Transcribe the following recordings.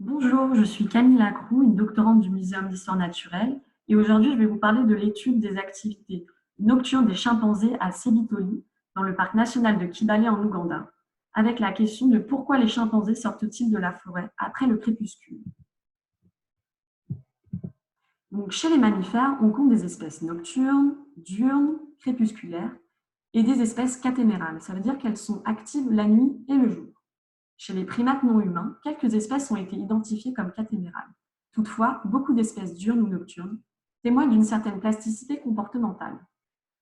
Bonjour, je suis Camille Lacroux, une doctorante du Muséum d'histoire naturelle, et aujourd'hui je vais vous parler de l'étude des activités nocturnes des chimpanzés à Sebitoli, dans le parc national de Kibale en Ouganda, avec la question de pourquoi les chimpanzés sortent-ils de la forêt après le crépuscule. Donc, chez les mammifères, on compte des espèces nocturnes, diurnes, crépusculaires, et des espèces catémérales, ça veut dire qu'elles sont actives la nuit et le jour. Chez les primates non humains, quelques espèces ont été identifiées comme catémérales. Toutefois, beaucoup d'espèces diurnes ou nocturnes témoignent d'une certaine plasticité comportementale.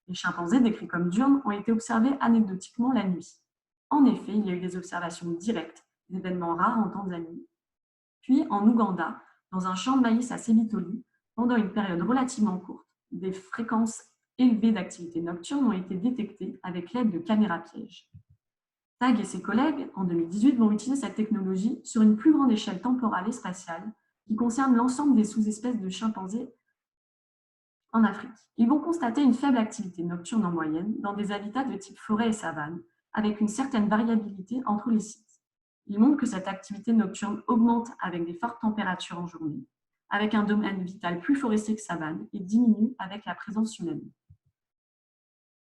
Les chimpanzés, décrits comme diurnes, ont été observés anecdotiquement la nuit. En effet, il y a eu des observations directes d'événements rares en Tanzanie, puis en Ouganda, dans un champ de maïs à Sebitoli, pendant une période relativement courte, des fréquences élevées d'activité nocturne ont été détectées avec l'aide de caméras pièges. Tag et ses collègues, en 2018, vont utiliser cette technologie sur une plus grande échelle temporelle et spatiale qui concerne l'ensemble des sous-espèces de chimpanzés en Afrique. Ils vont constater une faible activité nocturne en moyenne dans des habitats de type forêt et savane, avec une certaine variabilité entre les sites. Ils montrent que cette activité nocturne augmente avec des fortes températures en journée, avec un domaine vital plus forestier que savane, et diminue avec la présence humaine.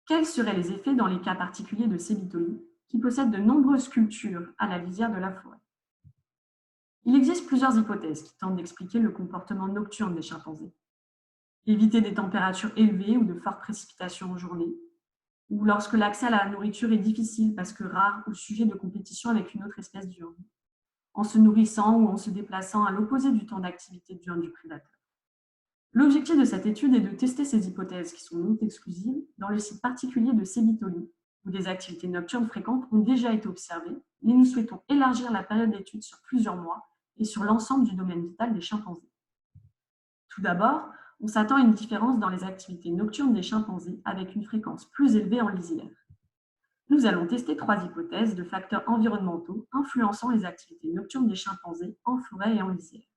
Quels seraient les effets dans les cas particuliers de Sebitoli, qui possède de nombreuses cultures à la lisière de la forêt? Il existe plusieurs hypothèses qui tentent d'expliquer le comportement nocturne des chimpanzés. Éviter des températures élevées ou de fortes précipitations en journée, ou lorsque l'accès à la nourriture est difficile parce que rare ou sujet de compétition avec une autre espèce diurne, en se nourrissant ou en se déplaçant à l'opposé du temps d'activité diurne du prédateur. L'objectif de cette étude est de tester ces hypothèses, qui sont non exclusives, dans le site particulier de Sebitoli, où des activités nocturnes fréquentes ont déjà été observées, mais nous souhaitons élargir la période d'étude sur plusieurs mois et sur l'ensemble du domaine vital des chimpanzés. Tout d'abord, on s'attend à une différence dans les activités nocturnes des chimpanzés avec une fréquence plus élevée en lisière. Nous allons tester 3 hypothèses de facteurs environnementaux influençant les activités nocturnes des chimpanzés en forêt et en lisière.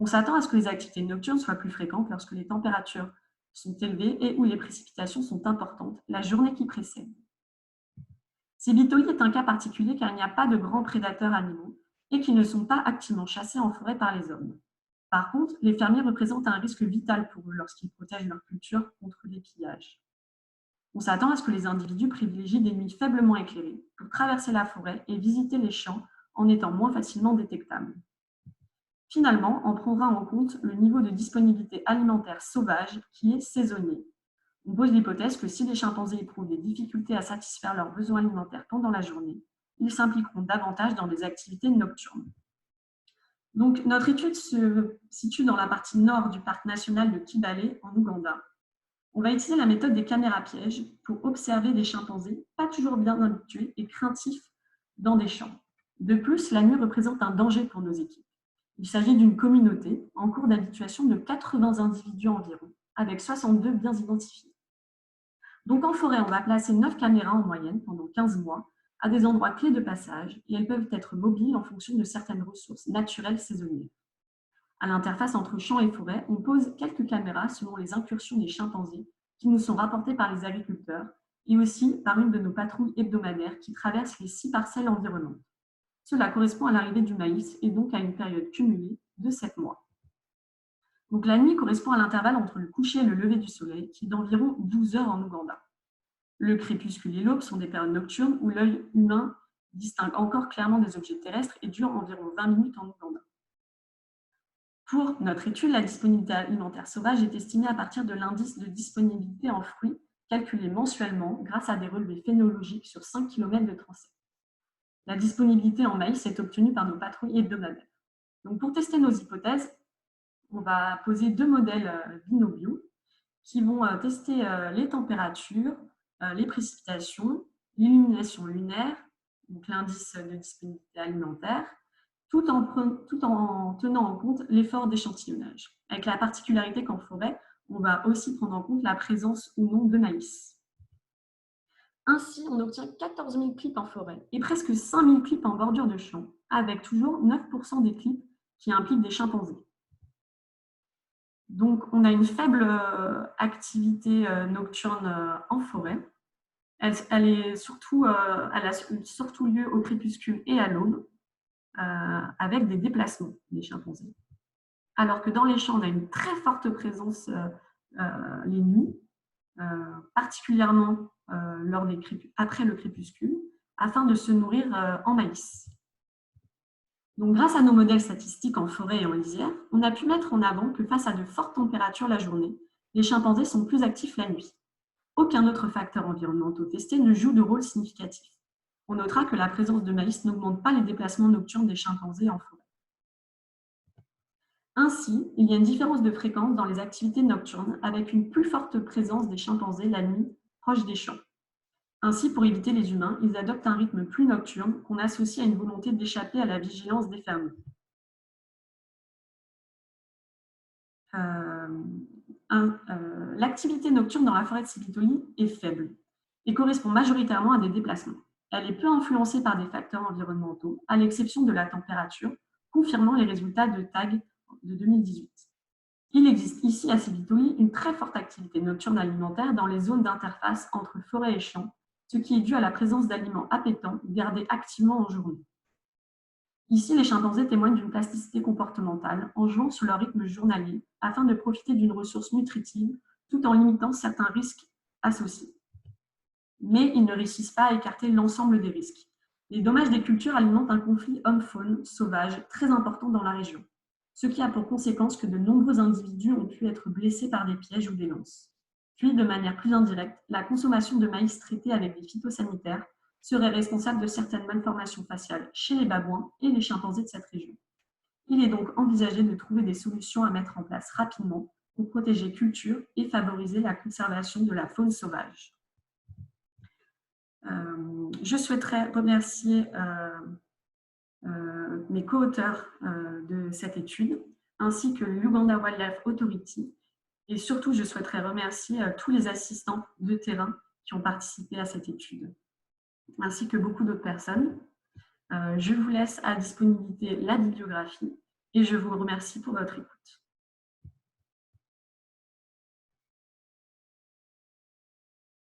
On s'attend à ce que les activités nocturnes soient plus fréquentes lorsque les températures sont élevées et où les précipitations sont importantes la journée qui précède. Sebitoli est un cas particulier car il n'y a pas de grands prédateurs animaux et qui ne sont pas activement chassés en forêt par les hommes. Par contre, les fermiers représentent un risque vital pour eux lorsqu'ils protègent leur culture contre les pillages. On s'attend à ce que les individus privilégient des nuits faiblement éclairées pour traverser la forêt et visiter les champs en étant moins facilement détectables. Finalement, on prendra en compte le niveau de disponibilité alimentaire sauvage qui est saisonnier. On pose l'hypothèse que si les chimpanzés éprouvent des difficultés à satisfaire leurs besoins alimentaires pendant la journée, ils s'impliqueront davantage dans des activités nocturnes. Donc, notre étude se situe dans la partie nord du parc national de Kibale, en Ouganda. On va utiliser la méthode des caméras pièges pour observer des chimpanzés pas toujours bien habitués et craintifs dans des champs. De plus, la nuit représente un danger pour nos équipes. Il s'agit d'une communauté en cours d'habituation de 80 individus environ, avec 62 bien identifiés. Donc en forêt, on va placer 9 caméras en moyenne pendant 15 mois à des endroits clés de passage et elles peuvent être mobiles en fonction de certaines ressources naturelles saisonnières. À l'interface entre champs et forêt, on pose quelques caméras selon les incursions des chimpanzés qui nous sont rapportées par les agriculteurs et aussi par une de nos patrouilles hebdomadaires qui traversent les 6 parcelles environnantes. Cela correspond à l'arrivée du maïs et donc à une période cumulée de 7 mois. Donc la nuit correspond à l'intervalle entre le coucher et le lever du soleil, qui est d'environ 12 heures en Ouganda. Le crépuscule et l'aube sont des périodes nocturnes où l'œil humain distingue encore clairement des objets terrestres et dure environ 20 minutes en Ouganda. Pour notre étude, la disponibilité alimentaire sauvage est estimée à partir de l'indice de disponibilité en fruits calculé mensuellement grâce à des relevés phénologiques sur 5 km de tracé. La disponibilité en maïs est obtenue par nos patrouilles hebdomadaires. Donc pour tester nos hypothèses, on va poser 2 modèles binobiaux qui vont tester les températures, les précipitations, l'illumination lunaire, donc l'indice de disponibilité alimentaire, tout en tenant en compte l'effort d'échantillonnage, avec la particularité qu'en forêt, on va aussi prendre en compte la présence ou non de maïs. Ainsi, on obtient 14 000 clips en forêt et presque 5 000 clips en bordure de champ, avec toujours 9% des clips qui impliquent des chimpanzés. Donc, on a une faible activité nocturne en forêt. Elle a surtout lieu au crépuscule et à l'aube. avec des déplacements des chimpanzés. Alors que dans les champs, on a une très forte présence les nuits, particulièrement après le crépuscule, afin de se nourrir en maïs. Donc, grâce à nos modèles statistiques en forêt et en lisière, on a pu mettre en avant que face à de fortes températures la journée, les chimpanzés sont plus actifs la nuit. Aucun autre facteur environnemental testé ne joue de rôle significatif. On notera que la présence de maïs n'augmente pas les déplacements nocturnes des chimpanzés en forêt. Ainsi, il y a une différence de fréquence dans les activités nocturnes avec une plus forte présence des chimpanzés la nuit proche des champs. Ainsi, pour éviter les humains, ils adoptent un rythme plus nocturne qu'on associe à une volonté d'échapper à la vigilance des fermiers. L'activité nocturne dans la forêt de Sibitoyi est faible et correspond majoritairement à des déplacements. Elle est peu influencée par des facteurs environnementaux, à l'exception de la température, confirmant les résultats de TAG de 2018. Il existe ici à Sibitoyi une très forte activité nocturne alimentaire dans les zones d'interface entre forêt et champs, ce qui est dû à la présence d'aliments appétants gardés activement en journée. Ici, les chimpanzés témoignent d'une plasticité comportementale en jouant sur leur rythme journalier afin de profiter d'une ressource nutritive tout en limitant certains risques associés. Mais ils ne réussissent pas à écarter l'ensemble des risques. Les dommages des cultures alimentent un conflit homme-faune sauvage très important dans la région, ce qui a pour conséquence que de nombreux individus ont pu être blessés par des pièges ou des lances. Puis, de manière plus indirecte, la consommation de maïs traité avec des phytosanitaires serait responsable de certaines malformations faciales chez les babouins et les chimpanzés de cette région. Il est donc envisagé de trouver des solutions à mettre en place rapidement pour protéger culture et favoriser la conservation de la faune sauvage. Je souhaiterais remercier mes co-auteurs de cette étude, ainsi que l'Uganda Wildlife Authority, et surtout, je souhaiterais remercier tous les assistants de terrain qui ont participé à cette étude, ainsi que beaucoup d'autres personnes. Je vous laisse à disponibilité la bibliographie et je vous remercie pour votre écoute.